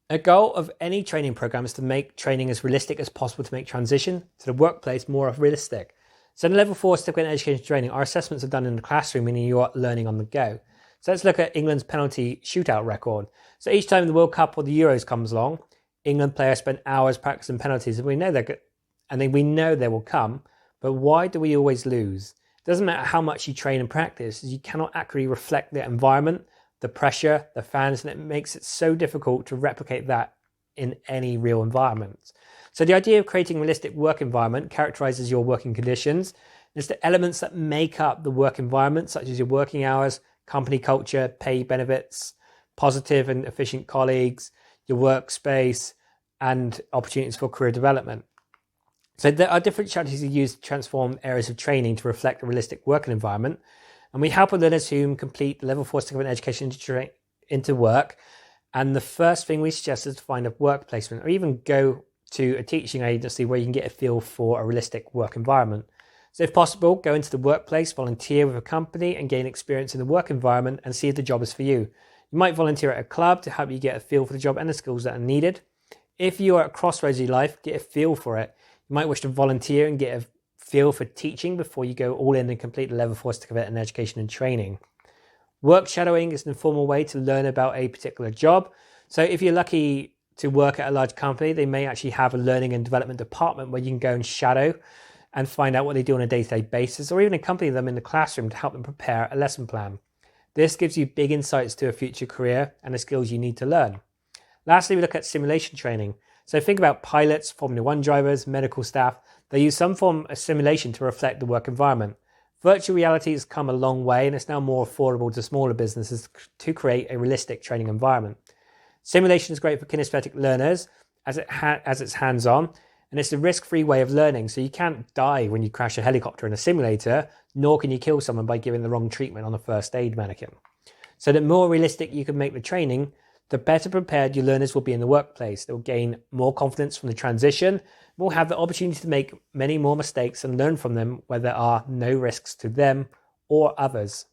A goal of any training program is to make training as realistic as possible to make transition to the workplace more realistic. So in level 4 certificate in education training, our assessments are done in the classroom, meaning you are learning on the go. So let's look at England's penalty shootout record. So each time the World Cup or the Euros comes along, England players spend hours practicing penalties, and we know they will come. But why do we always lose? It doesn't matter how much you train and practice, you cannot accurately reflect the environment, the pressure, the fans, and it makes it so difficult to replicate that in any real environment. So the idea of creating a realistic work environment characterizes your working conditions. It's the elements that make up the work environment, such as your working hours, company culture, pay benefits, positive and efficient colleagues, your workspace, and opportunities for career development. So there are different strategies used to transform areas of training to reflect a realistic working environment. And we help with learners who complete the level 4 certificate in education into work. And the first thing we suggest is to find a work placement or even go to a teaching agency where you can get a feel for a realistic work environment. So if possible, go into the workplace, volunteer with a company and gain experience in the work environment and see if the job is for you. You might volunteer at a club to help you get a feel for the job and the skills that are needed. If you are at a crossroads in your life, get a feel for it. You might wish to volunteer and get a feel for teaching before you go all in and complete the level 4 certificate in education and training. Work shadowing is an informal way to learn about a particular job. So if you're lucky to work at a large company, they may actually have a learning and development department where you can go and shadow and find out what they do on a day-to-day basis, or even accompany them in the classroom to help them prepare a lesson plan. This gives you big insights to a future career and the skills you need to learn. Lastly, we look at simulation training. So think about pilots, Formula One drivers, medical staff. They use some form of simulation to reflect the work environment. Virtual reality has come a long way and it's now more affordable to smaller businesses to create a realistic training environment. Simulation is great for kinesthetic learners as it's hands-on, and it's a risk-free way of learning. So you can't die when you crash a helicopter in a simulator, nor can you kill someone by giving the wrong treatment on a first aid mannequin. So the more realistic you can make the training, the better prepared your learners will be in the workplace. They'll gain more confidence from the transition, will have the opportunity to make many more mistakes and learn from them where there are no risks to them or others.